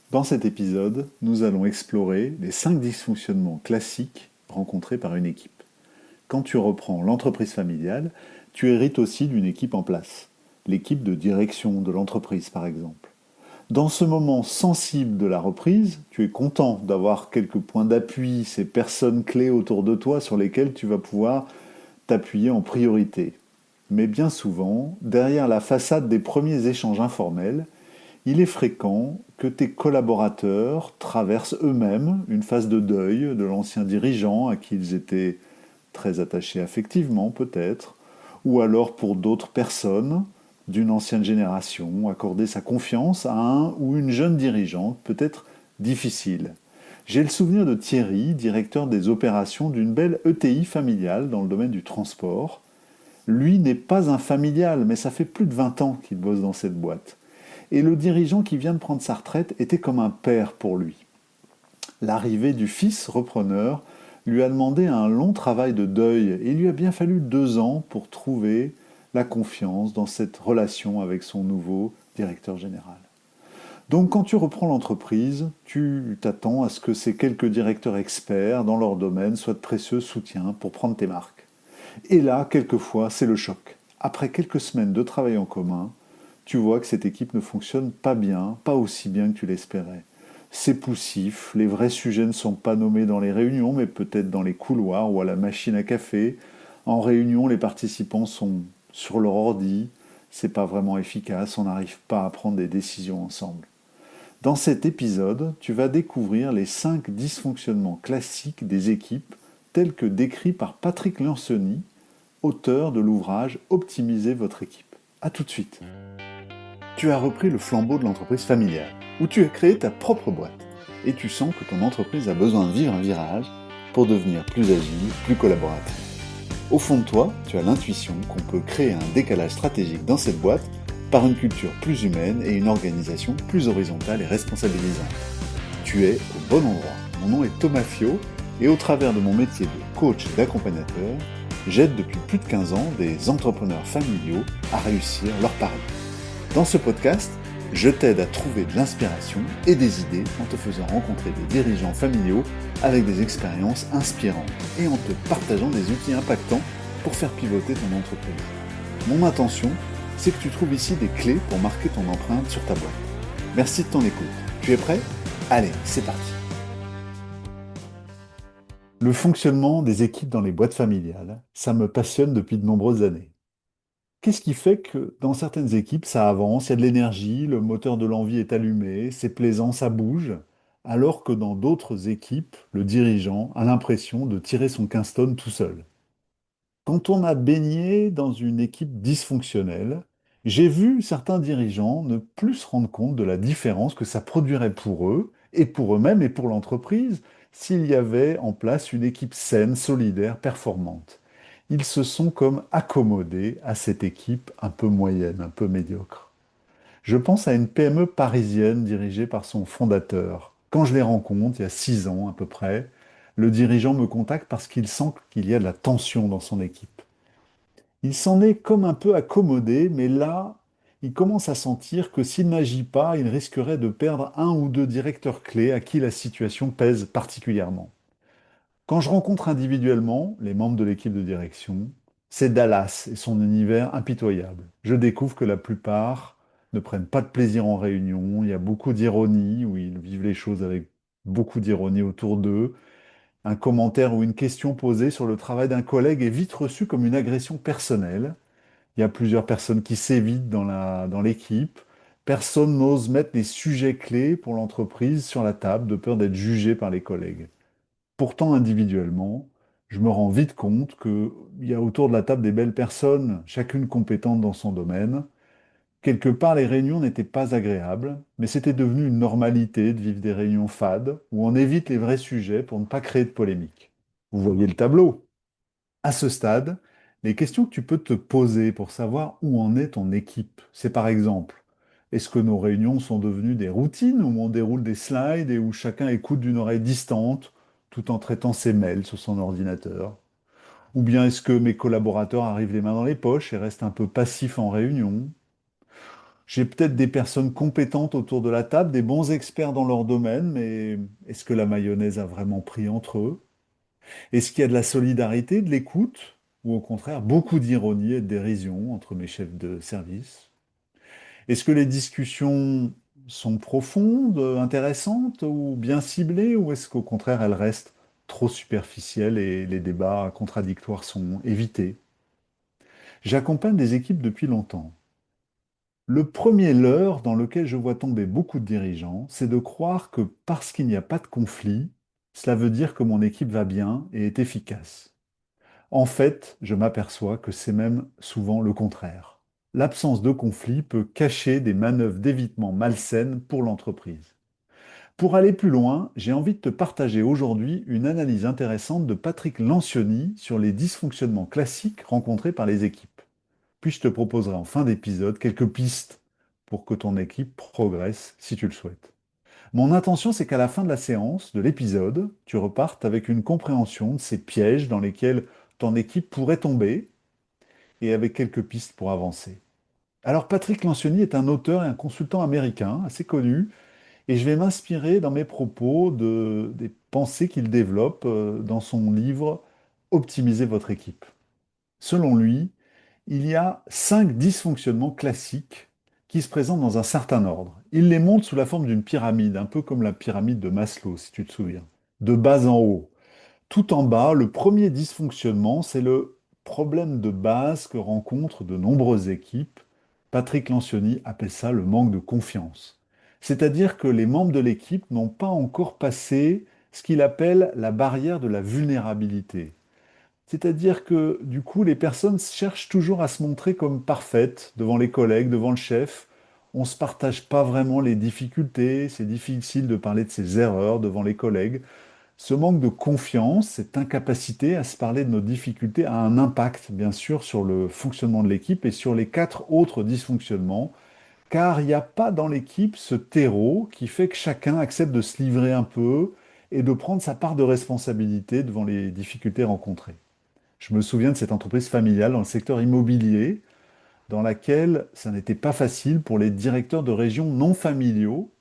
Dans cet épisode, nous allons explorer les 5 dysfonctionnements classiques rencontrés par une équipe. Quand tu reprends l'entreprise familiale, tu hérites aussi d'une équipe en place, l'équipe de direction de l'entreprise par exemple. Dans ce moment sensible de la reprise, tu es content d'avoir quelques points d'appui, ces personnes clés autour de toi sur lesquelles tu vas pouvoir t'appuyer en priorité. Mais bien souvent, derrière la façade des premiers échanges informels, il est fréquent que tes collaborateurs traversent eux-mêmes une phase de deuil de l'ancien dirigeant à qui ils étaient très attachés affectivement peut-être, ou alors pour d'autres personnes d'une ancienne génération, accorder sa confiance à un ou une jeune dirigeante peut être difficile. J'ai le souvenir de Thierry, directeur des opérations d'une belle ETI familiale dans le domaine du transport. Lui n'est pas un familial, mais ça fait plus de 20 ans qu'il bosse dans cette boîte. Et le dirigeant qui vient de prendre sa retraite était comme un père pour lui. L'arrivée du fils repreneur lui a demandé un long travail de deuil et il lui a bien fallu 2 ans pour trouver la confiance dans cette relation avec son nouveau directeur général. Donc quand tu reprends l'entreprise, tu t'attends à ce que ces quelques directeurs experts dans leur domaine soient de précieux soutiens pour prendre tes marques. Et là, quelquefois, c'est le choc. Après quelques semaines de travail en commun, tu vois que cette équipe ne fonctionne pas bien, pas aussi bien que tu l'espérais. C'est poussif, les vrais sujets ne sont pas nommés dans les réunions, mais peut-être dans les couloirs ou à la machine à café. En réunion, les participants sont sur leur ordi, c'est pas vraiment efficace, on n'arrive pas à prendre des décisions ensemble. Dans cet épisode, tu vas découvrir les 5 dysfonctionnements classiques des équipes tels que décrits par Patrick Lencioni, auteur de l'ouvrage Optimisez votre équipe. A tout de suite. Tu as repris le flambeau de l'entreprise familiale, où tu as créé ta propre boîte, et tu sens que ton entreprise a besoin de vivre un virage pour devenir plus agile, plus collaborative. Au fond de toi, tu as l'intuition qu'on peut créer un décalage stratégique dans cette boîte par une culture plus humaine et une organisation plus horizontale et responsabilisante. Tu es au bon endroit. Mon nom est Thomas Fio, et au travers de mon métier de coach et d'accompagnateur, j'aide depuis plus de 15 ans des entrepreneurs familiaux à réussir leur pari. Dans ce podcast, je t'aide à trouver de l'inspiration et des idées en te faisant rencontrer des dirigeants familiaux avec des expériences inspirantes et en te partageant des outils impactants pour faire pivoter ton entreprise. Mon intention, c'est que tu trouves ici des clés pour marquer ton empreinte sur ta boîte. Merci de ton écoute. Tu es prêt ? Allez, c'est parti. Le fonctionnement des équipes dans les boîtes familiales, ça me passionne depuis de nombreuses années. Qu'est-ce qui fait que dans certaines équipes, ça avance, il y a de l'énergie, le moteur de l'envie est allumé, c'est plaisant, ça bouge, alors que dans d'autres équipes, le dirigeant a l'impression de tirer son Kingston tout seul. Quand on a baigné dans une équipe dysfonctionnelle, j'ai vu certains dirigeants ne plus se rendre compte de la différence que ça produirait pour eux, et pour eux-mêmes, et pour l'entreprise, s'il y avait en place une équipe saine, solidaire, performante. Ils se sont comme accommodés à cette équipe un peu moyenne, un peu médiocre. Je pense à une PME parisienne dirigée par son fondateur. Quand je les rencontre, il y a 6 ans à peu près, le dirigeant me contacte parce qu'il sent qu'il y a de la tension dans son équipe. Il s'en est comme un peu accommodé, mais là, il commence à sentir que s'il n'agit pas, il risquerait de perdre un ou deux directeurs clés à qui la situation pèse particulièrement. Quand je rencontre individuellement les membres de l'équipe de direction, c'est Dallas et son univers impitoyable. Je découvre que la plupart ne prennent pas de plaisir en réunion, il y a beaucoup d'ironie, où ils vivent les choses avec beaucoup d'ironie autour d'eux. Un commentaire ou une question posée sur le travail d'un collègue est vite reçu comme une agression personnelle. Il y a plusieurs personnes qui s'évitent dans l'équipe. Personne n'ose mettre les sujets clés pour l'entreprise sur la table de peur d'être jugé par les collègues. Pourtant, individuellement, je me rends vite compte qu'il y a autour de la table des belles personnes, chacune compétente dans son domaine. Quelque part, les réunions n'étaient pas agréables, mais c'était devenu une normalité de vivre des réunions fades, où on évite les vrais sujets pour ne pas créer de polémique. Vous voyez le tableau. À ce stade, les questions que tu peux te poser pour savoir où en est ton équipe, c'est par exemple, est-ce que nos réunions sont devenues des routines où on déroule des slides et où chacun écoute d'une oreille distante tout en traitant ses mails sur son ordinateur? Ou bien est-ce que mes collaborateurs arrivent les mains dans les poches et restent un peu passifs en réunion? J'ai peut-être des personnes compétentes autour de la table, des bons experts dans leur domaine, mais est-ce que la mayonnaise a vraiment pris entre eux? Est-ce qu'il y a de la solidarité, de l'écoute, ou au contraire beaucoup d'ironie et de dérision entre mes chefs de service? Est-ce que les discussions sont profondes, intéressantes ou bien ciblées, ou est-ce qu'au contraire elles restent trop superficielles et les débats contradictoires sont évités? J'accompagne des équipes depuis longtemps. Le premier leurre dans lequel je vois tomber beaucoup de dirigeants, c'est de croire que parce qu'il n'y a pas de conflit, cela veut dire que mon équipe va bien et est efficace. En fait, je m'aperçois que c'est même souvent le contraire. L'absence de conflit peut cacher des manœuvres d'évitement malsaines pour l'entreprise. Pour aller plus loin, j'ai envie de te partager aujourd'hui une analyse intéressante de Patrick Lencioni sur les dysfonctionnements classiques rencontrés par les équipes. Puis je te proposerai en fin d'épisode quelques pistes pour que ton équipe progresse si tu le souhaites. Mon intention, c'est qu'à la fin de la séance, de l'épisode, tu repartes avec une compréhension de ces pièges dans lesquels ton équipe pourrait tomber et avec quelques pistes pour avancer. Alors Patrick Lencioni est un auteur et un consultant américain assez connu et je vais m'inspirer dans mes propos des pensées qu'il développe dans son livre Optimisez votre équipe. Selon lui, il y a 5 dysfonctionnements classiques qui se présentent dans un certain ordre. Il les montre sous la forme d'une pyramide, un peu comme la pyramide de Maslow, si tu te souviens, de bas en haut. Tout en bas, le premier dysfonctionnement, c'est le problème de base que rencontrent de nombreuses équipes. Patrick Lencioni appelle ça le manque de confiance. C'est-à-dire que les membres de l'équipe n'ont pas encore passé ce qu'il appelle la barrière de la vulnérabilité. C'est-à-dire que du coup, les personnes cherchent toujours à se montrer comme parfaites devant les collègues, devant le chef. On ne se partage pas vraiment les difficultés, c'est difficile de parler de ses erreurs devant les collègues. Ce manque de confiance, cette incapacité à se parler de nos difficultés a un impact, bien sûr, sur le fonctionnement de l'équipe et sur les 4 autres dysfonctionnements, car il n'y a pas dans l'équipe ce terreau qui fait que chacun accepte de se livrer un peu et de prendre sa part de responsabilité devant les difficultés rencontrées. Je me souviens de cette entreprise familiale dans le secteur immobilier, dans laquelle ça n'était pas facile pour les directeurs de région non familiaux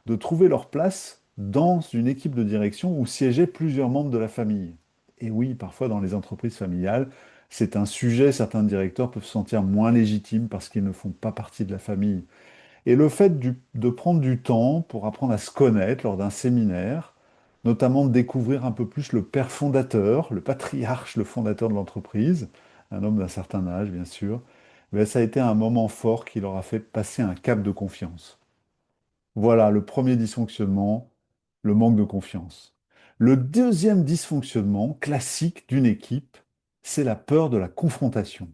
de trouver leur place dans une équipe de direction où siégeaient plusieurs membres de la famille. Et oui, parfois dans les entreprises familiales, c'est un sujet, certains directeurs peuvent se sentir moins légitimes parce qu'ils ne font pas partie de la famille. Et le fait de prendre du temps pour apprendre à se connaître lors d'un séminaire, notamment de découvrir un peu plus le père fondateur, le patriarche, le fondateur de l'entreprise, un homme d'un certain âge, bien sûr, ben, ça a été un moment fort qui leur a fait passer un cap de confiance. Voilà le premier dysfonctionnement, le manque de confiance. Le deuxième dysfonctionnement classique d'une équipe, c'est la peur de la confrontation,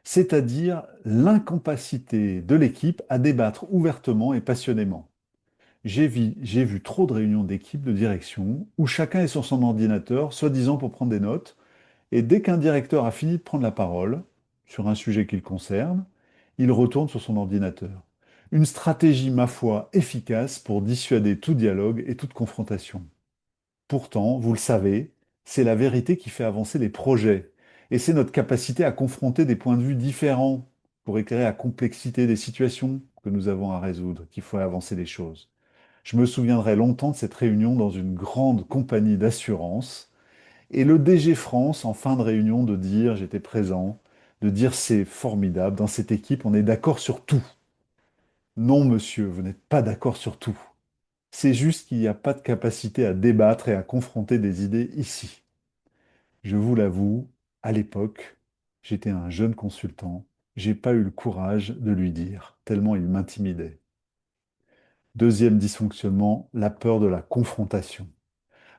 c'est-à-dire l'incapacité de l'équipe à débattre ouvertement et passionnément. J'ai vu trop de réunions d'équipe de direction où chacun est sur son ordinateur, soi-disant pour prendre des notes, et dès qu'un directeur a fini de prendre la parole sur un sujet qui le concerne, il retourne sur son ordinateur. Une stratégie, ma foi, efficace pour dissuader tout dialogue et toute confrontation. Pourtant, vous le savez, c'est la vérité qui fait avancer les projets. Et c'est notre capacité à confronter des points de vue différents pour éclairer la complexité des situations que nous avons à résoudre, qui fait avancer les choses. Je me souviendrai longtemps de cette réunion dans une grande compagnie d'assurance et le DG France, en fin de réunion, de dire, j'étais présent, de dire c'est formidable, dans cette équipe, on est d'accord sur tout. Non, monsieur, vous n'êtes pas d'accord sur tout. C'est juste qu'il n'y a pas de capacité à débattre et à confronter des idées ici. Je vous l'avoue, à l'époque, j'étais un jeune consultant, j'ai pas eu le courage de lui dire, tellement il m'intimidait. Deuxième dysfonctionnement, la peur de la confrontation.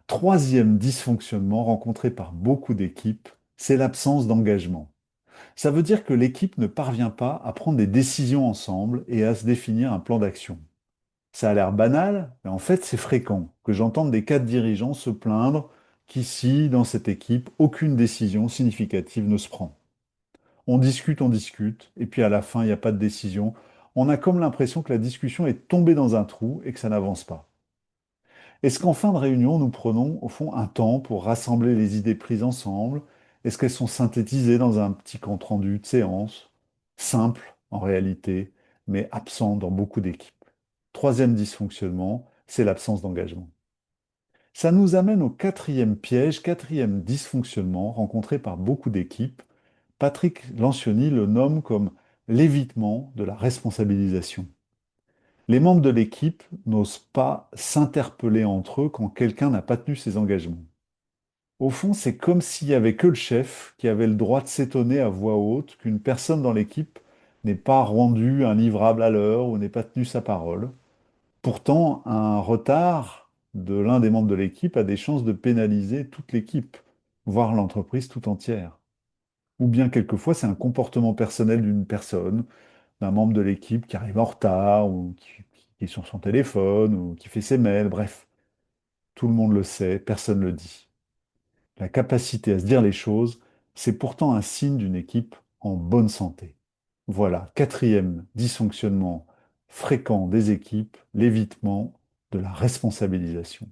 Troisième dysfonctionnement rencontré par beaucoup d'équipes, c'est l'absence d'engagement. Ça veut dire que l'équipe ne parvient pas à prendre des décisions ensemble et à se définir un plan d'action. Ça a l'air banal, mais en fait c'est fréquent que j'entende des cadres dirigeants se plaindre qu'ici, dans cette équipe, aucune décision significative ne se prend. On discute, et puis à la fin, il n'y a pas de décision. On a comme l'impression que la discussion est tombée dans un trou et que ça n'avance pas. Est-ce qu'en fin de réunion, nous prenons au fond un temps pour rassembler les idées prises ensemble? Est-ce qu'elles sont synthétisées dans un petit compte-rendu de séance? Simple, en réalité, mais absent dans beaucoup d'équipes. Troisième dysfonctionnement, c'est l'absence d'engagement. Ça nous amène au quatrième piège, quatrième dysfonctionnement rencontré par beaucoup d'équipes. Patrick Lencioni le nomme comme l'évitement de la responsabilisation. Les membres de l'équipe n'osent pas s'interpeller entre eux quand quelqu'un n'a pas tenu ses engagements. Au fond, c'est comme s'il n'y avait que le chef qui avait le droit de s'étonner à voix haute qu'une personne dans l'équipe n'ait pas rendu un livrable à l'heure ou n'ait pas tenu sa parole. Pourtant, un retard de l'un des membres de l'équipe a des chances de pénaliser toute l'équipe, voire l'entreprise tout entière. Ou bien quelquefois, c'est un comportement personnel d'une personne, d'un membre de l'équipe qui arrive en retard, ou qui est sur son téléphone, ou qui fait ses mails, bref. Tout le monde le sait, personne ne le dit. La capacité à se dire les choses, c'est pourtant un signe d'une équipe en bonne santé. Voilà, quatrième dysfonctionnement fréquent des équipes, l'évitement de la responsabilisation.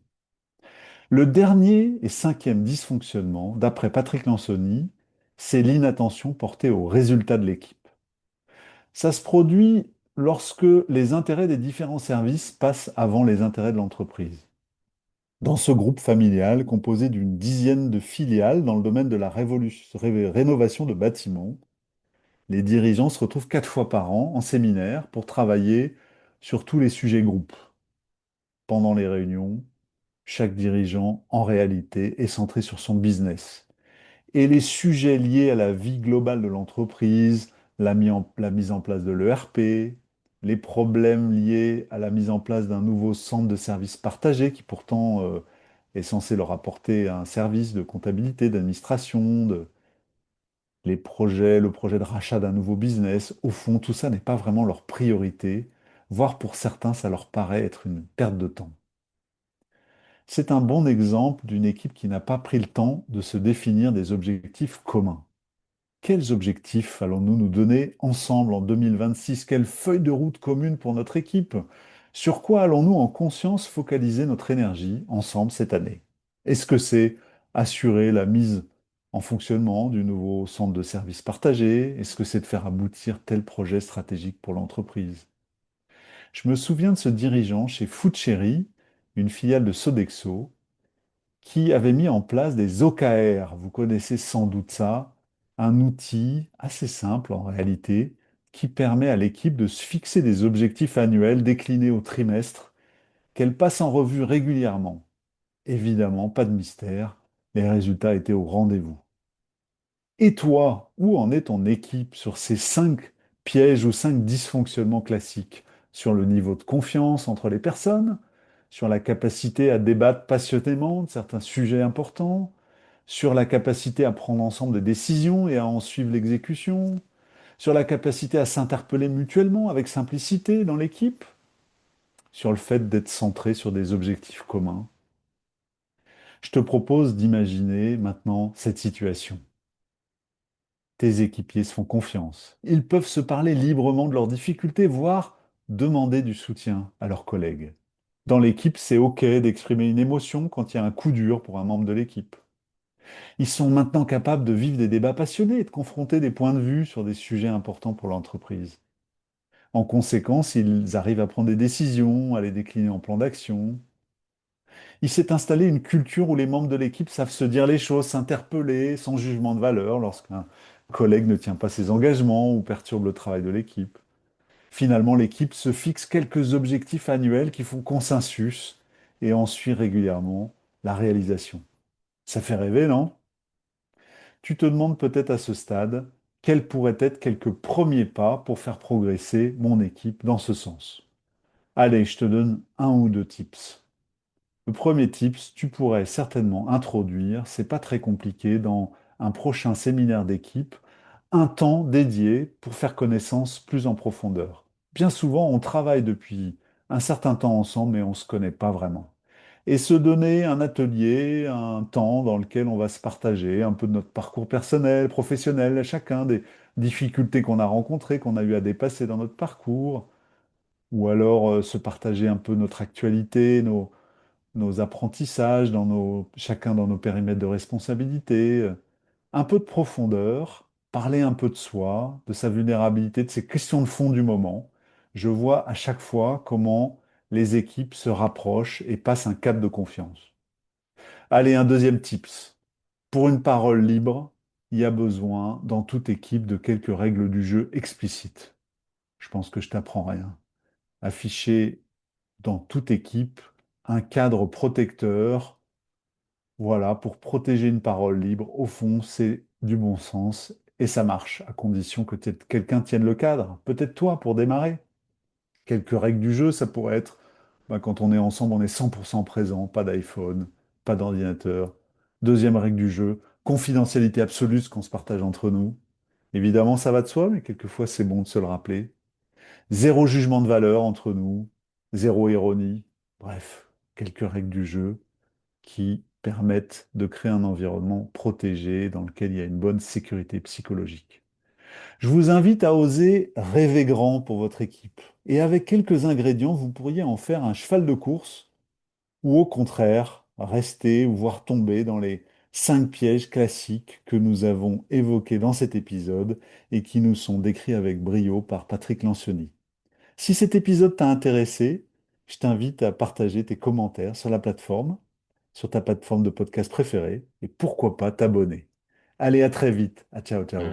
Le dernier et cinquième dysfonctionnement, d'après Patrick Lansoni, c'est l'inattention portée aux résultats de l'équipe. Ça se produit lorsque les intérêts des différents services passent avant les intérêts de l'entreprise. Dans ce groupe familial composé d'une dizaine de filiales dans le domaine de la rénovation de bâtiments, les dirigeants se retrouvent 4 fois par an en séminaire pour travailler sur tous les sujets groupes. Pendant les réunions, chaque dirigeant, en réalité, est centré sur son business. Et les sujets liés à la vie globale de l'entreprise, la mise en place de l'ERP, les problèmes liés à la mise en place d'un nouveau centre de services partagé qui pourtant est censé leur apporter un service de comptabilité, d'administration, les projets, le projet de rachat d'un nouveau business, au fond, tout ça n'est pas vraiment leur priorité, voire pour certains, ça leur paraît être une perte de temps. C'est un bon exemple d'une équipe qui n'a pas pris le temps de se définir des objectifs communs. Quels objectifs allons-nous nous donner ensemble en 2026? Quelle feuille de route commune pour notre équipe? Sur quoi allons-nous en conscience focaliser notre énergie ensemble cette année? Est-ce que c'est assurer la mise en fonctionnement du nouveau centre de services partagé? Est-ce que c'est de faire aboutir tel projet stratégique pour l'entreprise? Je me souviens de ce dirigeant chez Foodcherry, une filiale de Sodexo, qui avait mis en place des OKR. Vous connaissez sans doute ça, un outil assez simple en réalité, qui permet à l'équipe de se fixer des objectifs annuels déclinés au trimestre, qu'elle passe en revue régulièrement. Évidemment, pas de mystère, les résultats étaient au rendez-vous. Et toi, où en est ton équipe sur ces 5 pièges ou 5 dysfonctionnements classiques? Sur le niveau de confiance entre les personnes, sur la capacité à débattre passionnément de certains sujets importants, sur la capacité à prendre ensemble des décisions et à en suivre l'exécution, sur la capacité à s'interpeller mutuellement avec simplicité dans l'équipe, sur le fait d'être centré sur des objectifs communs. Je te propose d'imaginer maintenant cette situation. Tes équipiers se font confiance. Ils peuvent se parler librement de leurs difficultés, voire demander du soutien à leurs collègues. Dans l'équipe, c'est OK d'exprimer une émotion quand il y a un coup dur pour un membre de l'équipe. Ils sont maintenant capables de vivre des débats passionnés et de confronter des points de vue sur des sujets importants pour l'entreprise. En conséquence, ils arrivent à prendre des décisions, à les décliner en plan d'action. Il s'est installé une culture où les membres de l'équipe savent se dire les choses, s'interpeller sans jugement de valeur lorsqu'un collègue ne tient pas ses engagements ou perturbe le travail de l'équipe. Finalement, l'équipe se fixe quelques objectifs annuels qui font consensus et en suit régulièrement la réalisation. Ça fait rêver, non? Tu te demandes peut-être à ce stade quels pourraient être quelques premiers pas pour faire progresser mon équipe dans ce sens. Allez, je te donne un ou deux tips. Le premier tips, tu pourrais certainement introduire, c'est pas très compliqué, dans un prochain séminaire d'équipe, un temps dédié pour faire connaissance plus en profondeur. Bien souvent, on travaille depuis un certain temps ensemble, mais on ne se connaît pas vraiment. Et se donner un atelier, un temps dans lequel on va se partager un peu de notre parcours personnel, professionnel, chacun des difficultés qu'on a rencontrées, qu'on a eu à dépasser dans notre parcours, ou alors se partager un peu notre actualité, nos apprentissages, chacun dans nos périmètres de responsabilité, un peu de profondeur, parler un peu de soi, de sa vulnérabilité, de ses questions de fond du moment, Je vois à chaque fois comment les équipes se rapprochent et passent un cap de confiance. Allez, un deuxième tips. Pour une parole libre, il y a besoin dans toute équipe de quelques règles du jeu explicites. Je pense que je t'apprends rien. Afficher dans toute équipe un cadre protecteur, voilà, pour protéger une parole libre. Au fond, c'est du bon sens et ça marche, à condition que quelqu'un tienne le cadre. Peut-être toi pour démarrer. Quelques règles du jeu, ça pourrait être, bah, quand on est ensemble, on est 100% présent, pas d'iPhone, pas d'ordinateur. Deuxième règle du jeu, confidentialité absolue, ce qu'on se partage entre nous. Évidemment, ça va de soi, mais quelquefois c'est bon de se le rappeler. Zéro jugement de valeur entre nous, zéro ironie. Bref, quelques règles du jeu qui permettent de créer un environnement protégé dans lequel il y a une bonne sécurité psychologique. Je vous invite à oser rêver grand pour votre équipe. Et avec quelques ingrédients, vous pourriez en faire un cheval de course ou au contraire, rester ou voir tomber dans les 5 pièges classiques que nous avons évoqués dans cet épisode et qui nous sont décrits avec brio par Patrick Lancioni. Si cet épisode t'a intéressé, je t'invite à partager tes commentaires sur la plateforme, sur ta plateforme de podcast préférée et pourquoi pas t'abonner. Allez, à très vite. À ciao, ciao.